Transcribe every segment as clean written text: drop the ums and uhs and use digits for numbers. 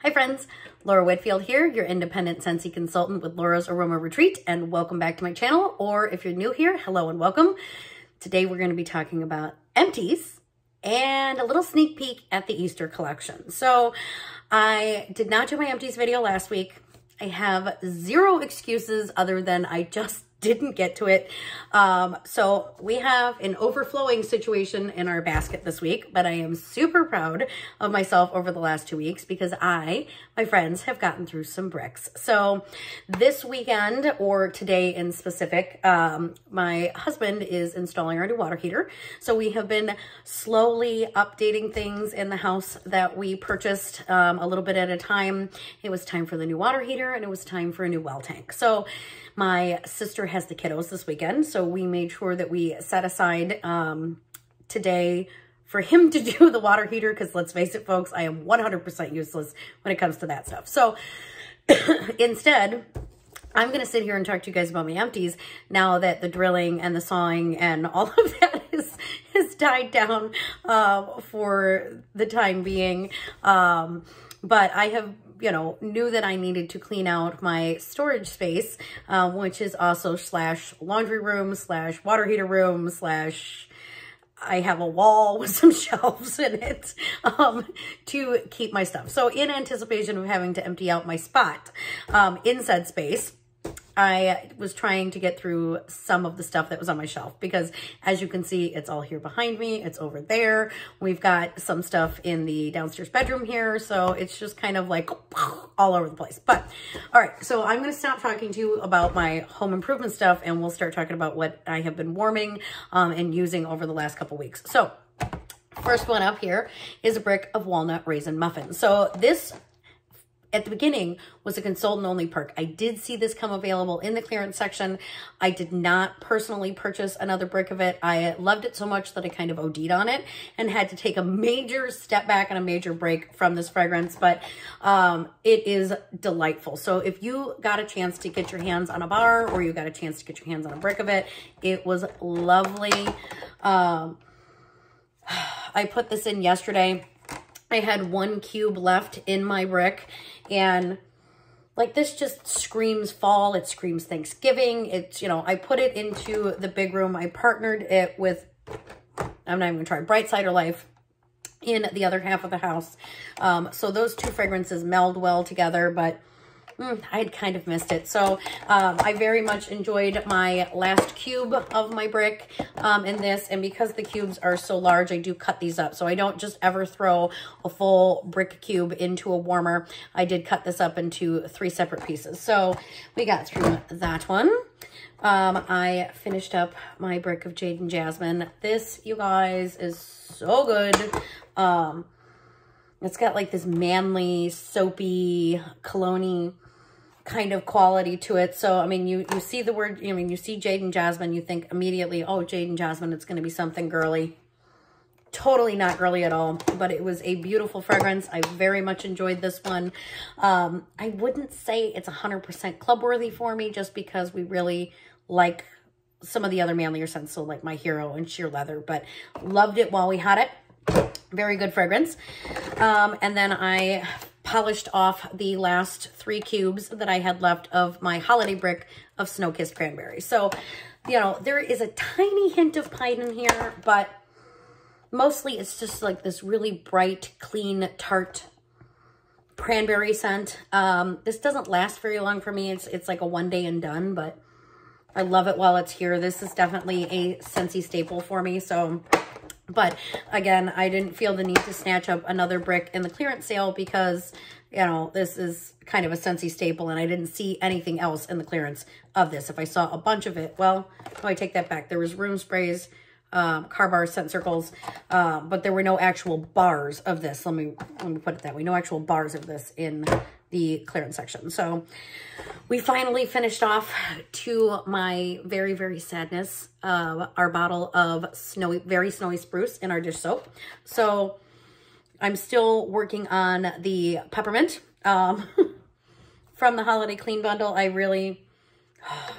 Hi friends, Laura Whitfield here, your independent Scentsy consultant with Laura's Aroma Retreat, and welcome back to my channel, or if you're new here, hello and welcome. Today we're going to be talking about Empties and a little sneak peek at the Easter collection. So I did not do my Empties video last week. I have zero excuses other than I just didn't get to it. So we have an overflowing situation in our basket this week, but I am super proud of myself over the last 2 weeks because my friends have gotten through some bricks. So this weekend, or today in specific, my husband is installing our new water heater. So we have been slowly updating things in the house that we purchased a little bit at a time. It was time for the new water heater and it was time for a new well tank. So my sister has the kiddos this weekend, so we made sure that we set aside today for him to do the water heater, because let's face it, folks, I am 100% useless when it comes to that stuff. So instead, I'm going to sit here and talk to you guys about my Empties now that the drilling and the sawing and all of that has died down for the time being. But I have knew that I needed to clean out my storage space, which is also / laundry room / water heater room / I have a wall with some shelves in it to keep my stuff. So in anticipation of having to empty out my spot in said space, I was trying to get through some of the stuff that was on my shelf because, as you can see, it's all here behind me. It's over there. We've got some stuff in the downstairs bedroom here. So it's just kind of like all over the place. But all right, so I'm going to stop talking to you about my home improvement stuff and we'll start talking about what I have been warming and using over the last couple weeks. So first one up here is a brick of Walnut Raisin Muffin. So this at the beginning was a consultant only perk. I did see this come available in the clearance section. I did not personally purchase another brick of it. I loved it so much that I kind of OD'd on it and had to take a major step back and a major break from this fragrance, but it is delightful. So if you got a chance to get your hands on a bar or you got a chance to get your hands on a brick of it, it was lovely. I put this in yesterday. I had 1 cube left in my brick, and like this just screams fall. It screams Thanksgiving. It's, I put it into the big room. I partnered it with, I'm not even gonna try, Bright Cider Life in the other half of the house. So those two fragrances meld well together, but I had kind of missed it. So I very much enjoyed my last cube of my brick in this. And because the cubes are so large, I do cut these up. So I don't just ever throw a full brick cube into a warmer. I did cut this up into 3 separate pieces. So we got through that one. I finished up my brick of Jade and Jasmine. This, you guys, is so good. It's got like this manly, soapy, cologne-y kind of quality to it. So, I mean, you see the word, you see Jade and Jasmine, you think immediately, oh, Jade and Jasmine, it's going to be something girly. Totally not girly at all, but it was a beautiful fragrance. I very much enjoyed this one. I wouldn't say it's 100% club worthy for me just because we really like some of the other manlier scents. So like My Hero and Sheer Leather, but loved it while we had it. Very good fragrance. And then I polished off the last 3 cubes that I had left of my holiday brick of Snow-Kissed Cranberry. So, there is a tiny hint of pine in here, but mostly it's just like this really bright, clean, tart cranberry scent. This doesn't last very long for me. It's like a 1 day and done, but I love it while it's here. This is definitely a Scentsy staple for me. So, but again, I didn't feel the need to snatch up another brick in the clearance sale because, this is kind of a Scentsy staple and I didn't see anything else in the clearance of this. If I saw a bunch of it, well, I take that back. There was room sprays, car bars, scent circles, but there were no actual bars of this. Let me put it that way. No actual bars of this in the clearance section. So we finally finished off, to my very, very sadness, our bottle of very snowy spruce in our dish soap. So I'm still working on the peppermint from the holiday clean bundle. I really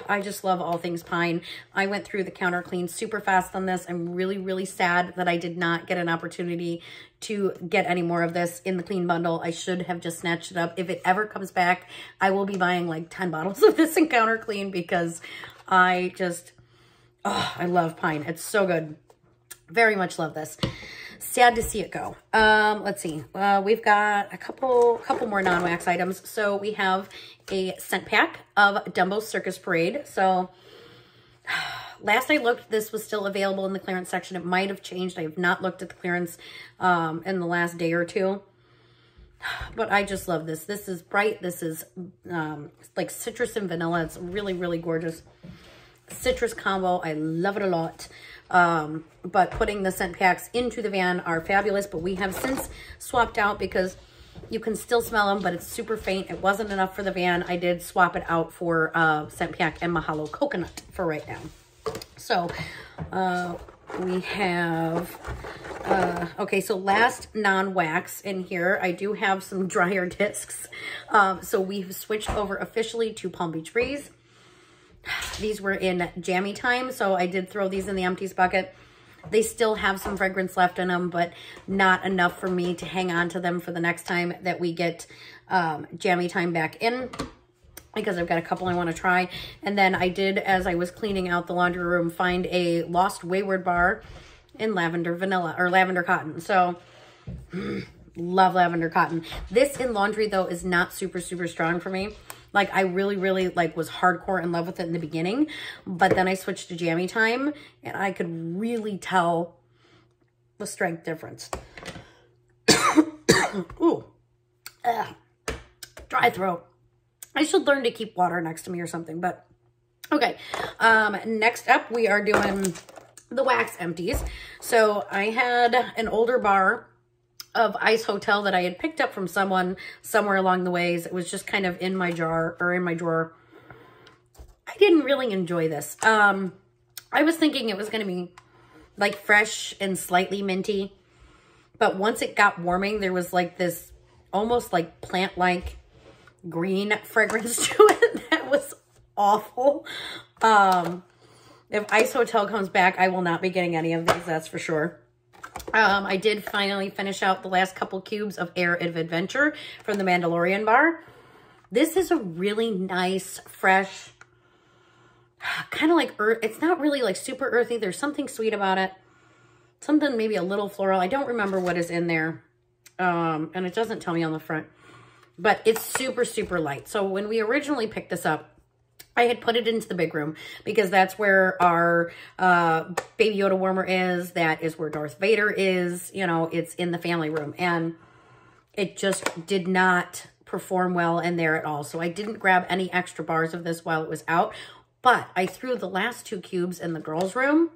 I just love all things pine. I went through the counter clean super fast on this. I'm really, really sad that I did not get an opportunity to get any more of this in the clean bundle. I should have just snatched it up. If it ever comes back, I will be buying like 10 bottles of this in counter clean because I just, oh, I love pine. It's so good. Very much love this. Sad to see it go. Let's see. We've got a couple more non-wax items. So we have a scent pack of Dumbo's Circus Parade. So last I looked, this was still available in the clearance section. It might have changed. I have not looked at the clearance in the last day or two. But I just love this. This is bright. This is like citrus and vanilla. It's really, really gorgeous citrus combo. I love it a lot. But putting the scent packs into the van are fabulous, but we have since swapped out because you can still smell them, but it's super faint. It wasn't enough for the van. I did swap it out for scent pack and Mahalo Coconut for right now. So we have okay, so last non-wax in here, I do have some dryer discs. So we've switched over officially to Palm Beach Breeze. These were in jammy time, so I did throw these in the empties bucket. They still have some fragrance left in them, but not enough for me to hang on to them for the next time that we get jammy time back in, because I've got a couple I want to try. And then I did, as I was cleaning out the laundry room, find a Lost Wayward bar in lavender vanilla, or lavender cotton. So love lavender cotton. This in laundry though is not super, super strong for me. Like I really, really was hardcore in love with it in the beginning, but then I switched to jammy time and I could really tell the strength difference. Ooh, dry throat. I should learn to keep water next to me or something, but okay. Next up, we are doing the wax empties. So I had an older bar of Ice Hotel that I had picked up from someone somewhere along the ways. It was just kind of in my jar or in my drawer. I didn't really enjoy this. I was thinking it was going to be like fresh and slightly minty, but once it got warming, there was like this almost like plant-like green fragrance to it that was awful. If Ice Hotel comes back, I will not be getting any of these, that's for sure. I did finally finish out the last couple cubes of Air of Adventure from the Mandalorian bar. This is a really nice, fresh, kind of like earth. It's not really like super earthy. There's something sweet about it. Something maybe a little floral. I don't remember what is in there. And it doesn't tell me on the front. But it's super, super light. So when we originally picked this up, I had put it into the big room because that's where our Baby Yoda warmer is. That is where Darth Vader is. You know, it's in the family room. And it just did not perform well in there at all. So I didn't grab any extra bars of this while it was out. But I threw the last 2 cubes in the girls' room.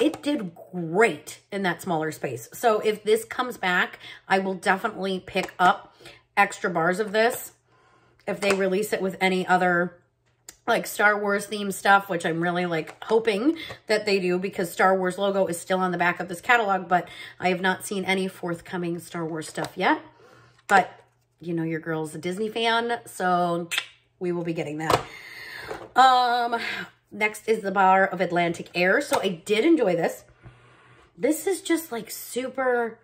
It did great in that smaller space. So if this comes back, I will definitely pick up extra bars of this. If they release it with any other like Star Wars themed stuff, which I'm really like hoping that they do because Star Wars logo is still on the back of this catalog, but I have not seen any forthcoming Star Wars stuff yet. But you know, your girl's a Disney fan, so we will be getting that. Next is the bar of Atlantic Air. So I did enjoy this. This is just like super,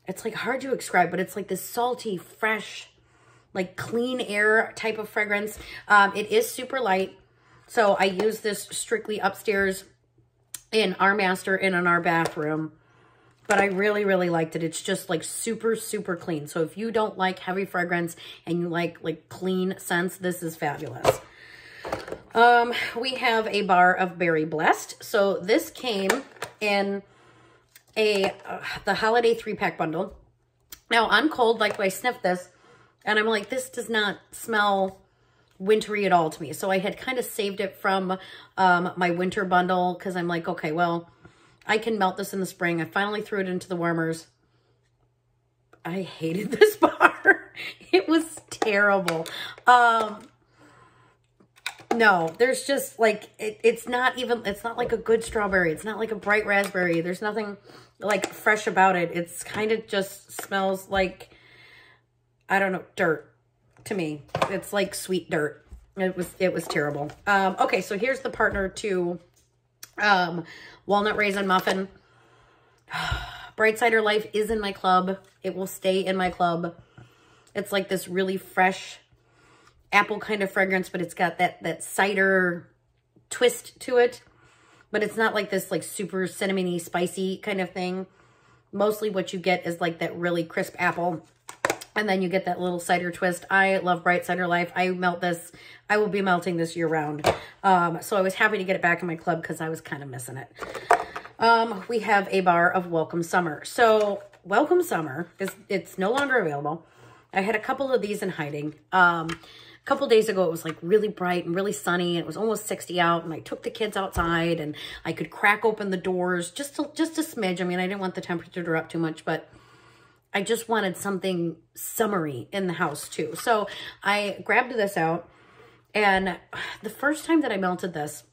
it's like hard to describe, but it's like this salty, fresh, like clean air type of fragrance. It is super light. So I use this strictly upstairs in our master and in our bathroom. But I really, really liked it. It's just like super, super clean. So if you don't like heavy fragrance and you like clean scents, this is fabulous. We have a bar of Berry Blessed. So this came in the holiday 3-pack bundle. Now I'm cold, like I sniffed this. And I'm like, this does not smell wintry at all to me. So I had kind of saved it from my winter bundle because I'm like, okay, well, I can melt this in the spring. I finally threw it into the warmers. I hated this bar. It was terrible. No, there's just like, it's not like a good strawberry. It's not like a bright raspberry. There's nothing like fresh about it. It's kind of just smells like, I don't know, dirt to me. It's like sweet dirt. It was terrible. Okay, so here's the partner to Walnut Raisin Muffin. Bright Cider Life is in my club. It will stay in my club. It's like this really fresh apple kind of fragrance, but it's got that cider twist to it. But it's not like this like super cinnamony, spicy kind of thing. Mostly what you get is like that really crisp apple. And then you get that little cider twist. I love Bright Cider Life. I melt this. I will be melting this year round. So I was happy to get it back in my club because I was kind of missing it. We have a bar of Welcome Summer. So Welcome Summer, it's no longer available. I had a couple of these in hiding. A couple days ago, it was like really bright and really sunny. And it was almost 60 out, and I took the kids outside, and I could crack open the doors just a smidge. I mean, I didn't want the temperature to drop too much, but I just wanted something summery in the house too. So I grabbed this out, and the first time that I melted this,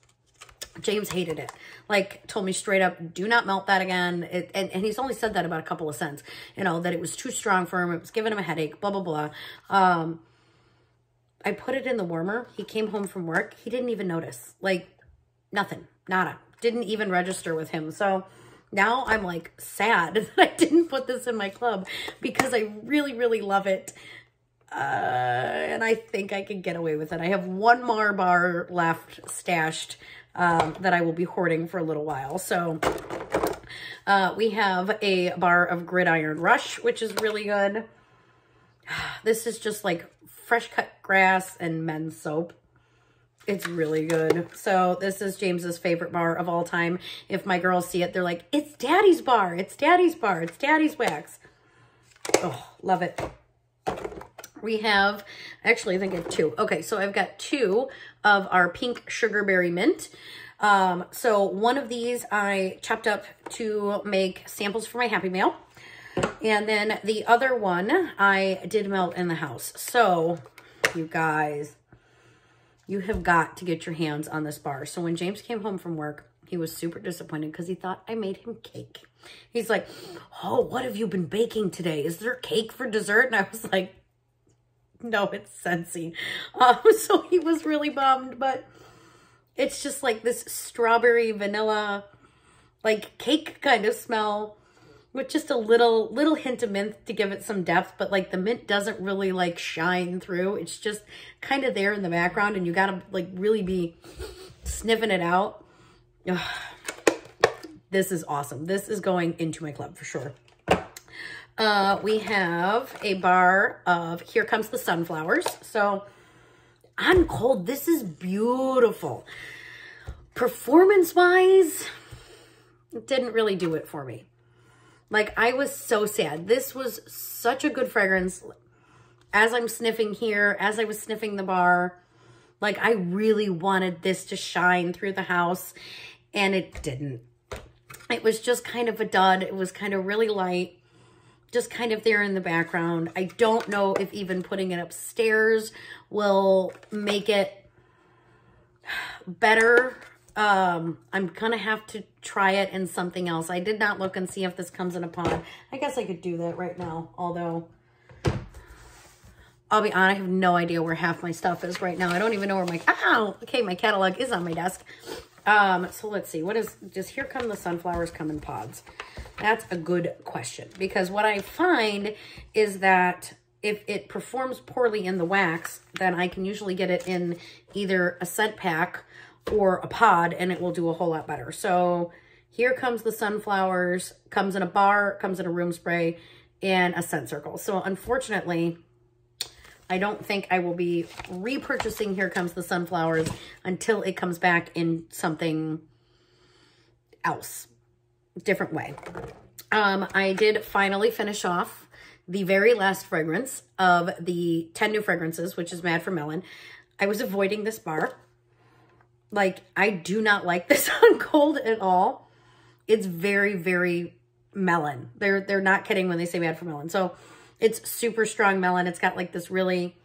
James hated it. Like, told me straight up, do not melt that again. And he's only said that about a couple of scents, you know, that it was too strong for him. It was giving him a headache, blah, blah, blah. I put it in the warmer. He came home from work. He didn't even notice. Like, nothing. Nada. Didn't even register with him. So now I'm like sad that I didn't put this in my club because I really, really love it. And I think I can get away with it. I have one more bar left stashed that I will be hoarding for a little while. So we have a bar of Gridiron Rush, which is really good. This is just like fresh cut grass and men's soap. It's really good. So this is James's favorite bar of all time. If my girls see it, they're like, it's Daddy's bar. It's Daddy's bar. It's Daddy's wax. Oh, love it. We have, actually, I think I have two. Okay, so I've got two of our pink sugarberry mint. So one of these I chopped up to make samples for my Happy Mail. And then the other one I did melt in the house. So you guys, you have got to get your hands on this bar. So when James came home from work, he was super disappointed because he thought I made him cake. He's like, oh, what have you been baking today? Is there cake for dessert? And I was like, no, it's Scentsy. So he was really bummed, but it's just like this strawberry vanilla, like cake kind of smell with just a little hint of mint to give it some depth, but like the mint doesn't really like shine through. It's just kind of there in the background, and you gotta like really be sniffing it out. Ugh. This is awesome. This is going into my club for sure. We have a bar of Here Comes the Sunflowers. So on cold, this is beautiful. Performance-wise, it didn't really do it for me. Like, I was so sad. This was such a good fragrance. As I'm sniffing here, as I was sniffing the bar, like, I really wanted this to shine through the house, and it didn't. It was just kind of a dud. It was kind of really light, just kind of there in the background. I don't know if even putting it upstairs will make it better. I'm gonna have to try it in something else. I did not look and see if this comes in a pod. I guess I could do that right now, although I'll be honest, I have no idea where half my stuff is right now. I don't even know where my, ow, okay, my catalog is on my desk. So let's see, what is, just Here Come the Sunflowers come in pods? That's a good question, because what I find is that if it performs poorly in the wax, then I can usually get it in either a scent pack or a pod, and it will do a whole lot better. So Here Comes the Sunflowers comes in a bar, comes in a room spray, and a scent circle. So unfortunately, I don't think I will be repurchasing Here Comes the Sunflowers until it comes back in something else, different way. I did finally finish off the very last fragrance of the 10 new fragrances, which is Mad for Melon. I was avoiding this bar. Like, I do not like this on cold at all. It's very, very melon. They're not kidding when they say Mad for Melon. So it's super strong melon. It's got like this really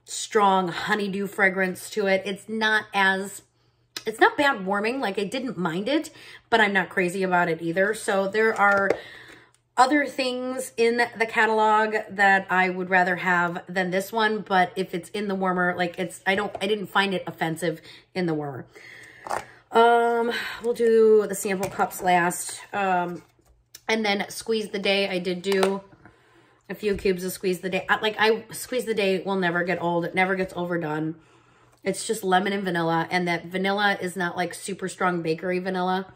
strong honeydew fragrance to it. It's not bad warming. Like, I didn't mind it, but I'm not crazy about it either. So there are other things in the catalog that I would rather have than this one, but if it's in the warmer, like I didn't find it offensive in the warmer. We'll do the sample cups last. And then Squeeze the Day. I did do a few cubes of Squeeze the Day. Squeeze the Day will never get old. It never gets overdone. It's just lemon and vanilla, and that vanilla is not like super strong bakery vanilla.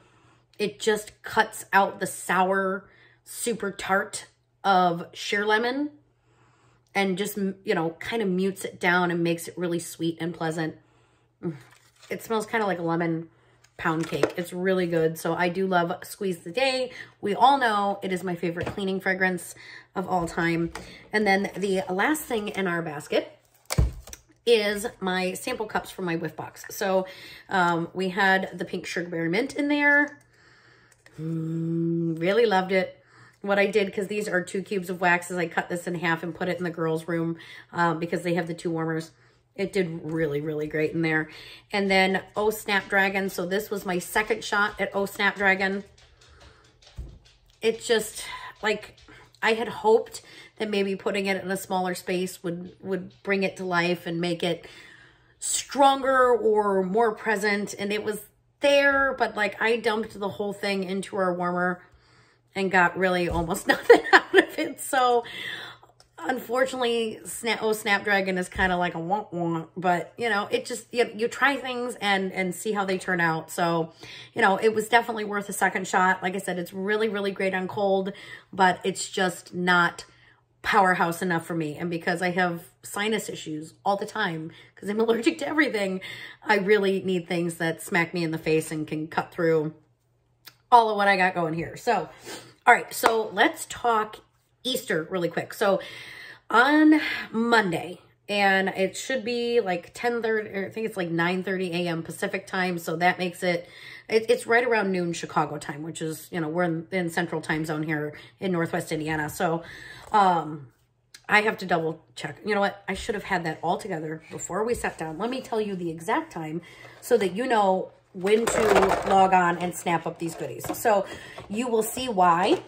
It just cuts out the sour, super tart of sheer lemon and just, you know, kind of mutes it down and makes it really sweet and pleasant. It smells kind of like a lemon pound cake. It's really good. So I do love Squeeze the Day. We all know it is my favorite cleaning fragrance of all time. And then the last thing in our basket is my sample cups from my whiff box. So we had the pink sugarberry mint in there. Really loved it. What I did, because these are 2 cubes of wax, is I cut this in half and put it in the girls' room because they have the 2 warmers. It did really, really great in there. And then Oh Snapdragon. So this was my second shot at Oh Snapdragon. It just, like, I had hoped that maybe putting it in a smaller space would bring it to life and make it stronger or more present. And it was there, but like I dumped the whole thing into our warmer and got really almost nothing out of it. So unfortunately, Oh Snapdragon is kind of like a wonk, but you know, it just, you try things and see how they turn out. So, you know, it was definitely worth a second shot. Like I said, it's really, really great on cold, but it's just not powerhouse enough for me. And because I have sinus issues all the time, because I'm allergic to everything, I really need things that smack me in the face and can cut through all of what I got going here. So, all right, so let's talk Easter really quick. So on Monday, and it should be like 10:30, or I think it's like 9:30 a.m. Pacific time. So that makes it's right around noon Chicago time, which is, you know, we're in central time zone here in Northwest Indiana. So I have to double check. You know what? I should have had that all together before we sat down. Let me tell you the exact time so that you know when to log on and snap up these goodies. So you will see why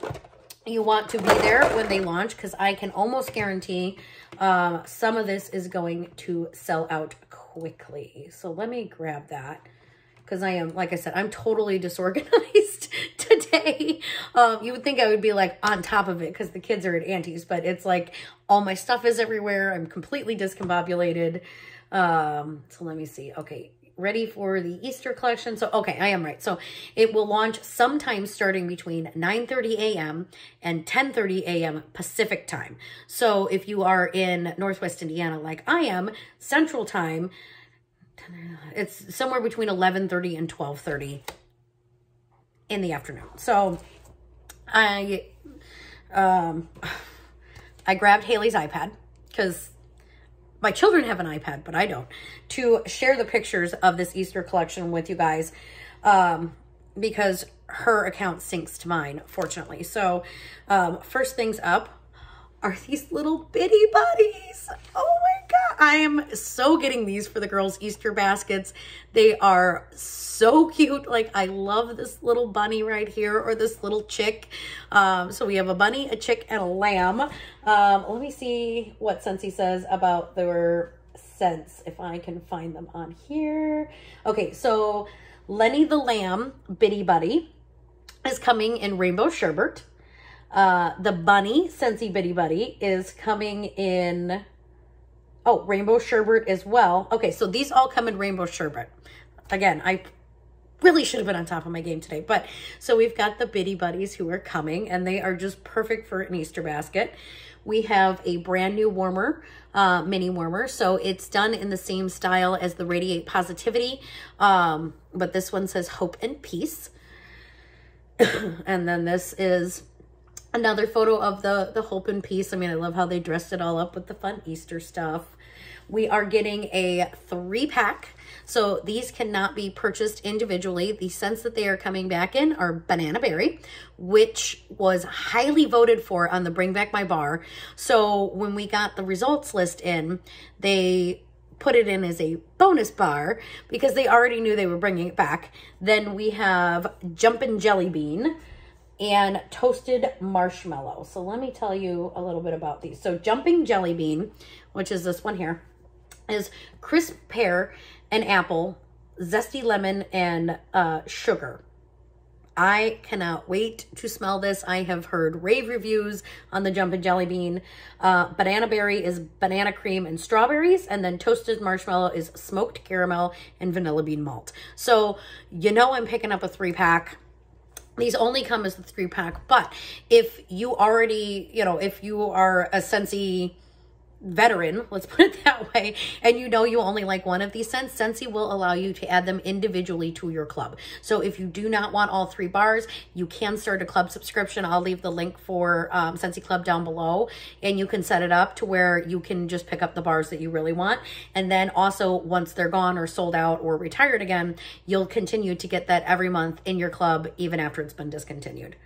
you want to be there when they launch, because I can almost guarantee some of this is going to sell out quickly. So let me grab that, because I am, like I said, I'm totally disorganized today. You would think I would be like on top of it because the kids are at Auntie's, but it's like all my stuff is everywhere. I'm completely discombobulated. So let me see. Okay. Ready for the Easter collection. So, okay, I am right. So it will launch sometime starting between 9:30 a.m. and 10:30 a.m. Pacific time. So if you are in Northwest Indiana, like I am, Central time, it's somewhere between 11:30 and 12:30 in the afternoon. So I grabbed Haley's iPad because my children have an iPad, but I don't, to share the pictures of this Easter collection with you guys, because her account syncs to mine, fortunately. So first things up are these little bitty buddies. Oh my God. I am so getting these for the girls' Easter baskets. They are so cute. Like, I love this little bunny right here, or this little chick. So we have a bunny, a chick, and a lamb. Let me see what Scentsy says about their scents, if I can find them on here. Okay, so Lenny the Lamb, Bitty Buddy, is coming in Rainbow Sherbet. The bunny, Scentsy Bitty Buddy, is coming in, oh, Rainbow Sherbet as well. Okay, so these all come in Rainbow Sherbet. Again, I really should have been on top of my game today. But so we've got the Bitty Buddies who are coming, and they are just perfect for an Easter basket. We have a brand new warmer, mini warmer. So it's done in the same style as the Radiate Positivity. But this one says Hope and Peace. And then this is another photo of the Hope and Peace. I mean, I love how they dressed it all up with the fun Easter stuff. We are getting a 3-pack. So these cannot be purchased individually. The scents that they are coming back in are Banana Berry, which was highly voted for on the Bring Back My Bar. So when we got the results list in, they put it in as a bonus bar because they already knew they were bringing it back. Then we have Jumpin' Jelly Bean, and toasted marshmallow. So let me tell you a little bit about these. So jumping jelly bean, which is this one here, is crisp pear and apple, zesty lemon, and sugar. I cannot wait to smell this. I have heard rave reviews on the Jumpin' Jelly Bean. Banana berry is banana cream and strawberries, and then toasted marshmallow is smoked caramel and vanilla bean malt. So, you know I'm picking up a 3-pack. These only come as the 3-pack, but if you already, you know, if you are a Scentsy veteran, let's put it that way, and you know you only like one of these scents, Scentsy will allow you to add them individually to your club. So if you do not want all 3 bars, you can start a club subscription. I'll leave the link for Scentsy Club down below, and you can set it up to where you can just pick up the bars that you really want. And then also, once they're gone or sold out or retired again, you'll continue to get that every month in your club, even after it's been discontinued.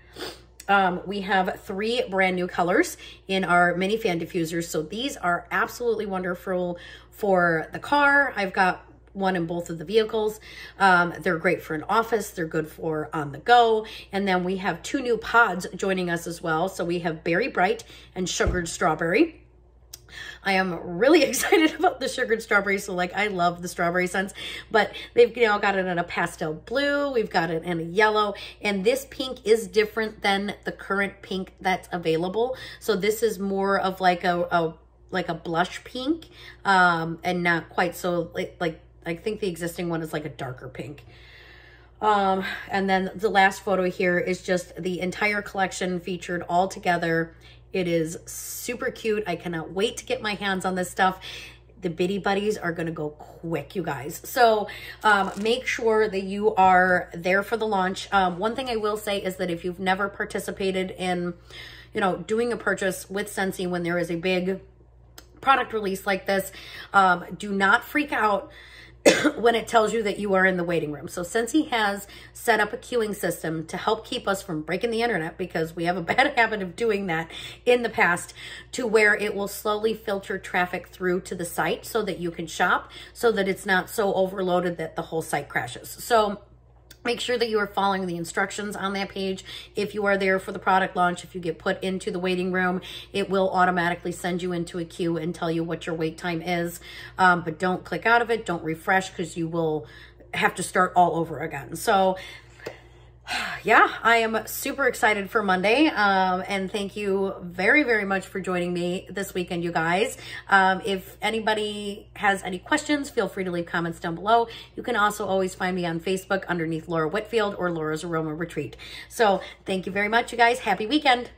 We have 3 brand new colors in our mini fan diffusers. So these are absolutely wonderful for the car. I've got one in both of the vehicles. They're great for an office. They're good for on the go. And then we have 2 new pods joining us as well. So we have Berry Bright and Sugared Strawberry. I am really excited about the sugared strawberry. So like, I love the strawberry scents, but they've, you know, got it in a pastel blue. We've got it in a yellow, and this pink is different than the current pink that's available. So this is more of like a blush pink, and not quite so like I think the existing one is like a darker pink. And then the last photo here is just the entire collection featured all together. It is super cute. I cannot wait to get my hands on this stuff. The Bitty Buddies are going to go quick, you guys. So make sure that you are there for the launch. One thing I will say is that if you've never participated in, you know, doing a purchase with Scentsy when there is a big product release like this, do not freak out when it tells you that you are in the waiting room. So Scentsy has set up a queuing system to help keep us from breaking the internet, because we have a bad habit of doing that in the past, to where it will slowly filter traffic through to the site so that you can shop, so that it's not so overloaded that the whole site crashes. So make sure that you are following the instructions on that page. If you are there for the product launch, if you get put into the waiting room, it will automatically send you into a queue and tell you what your wait time is. But don't click out of it. Don't refresh, because you will have to start all over again. So yeah, I am super excited for Monday. And thank you very, very much for joining me this weekend, you guys. If anybody has any questions, feel free to leave comments down below. You can also always find me on Facebook underneath Laura Whitfield or Laura's Aroma Retreat. So thank you very much, you guys. Happy weekend.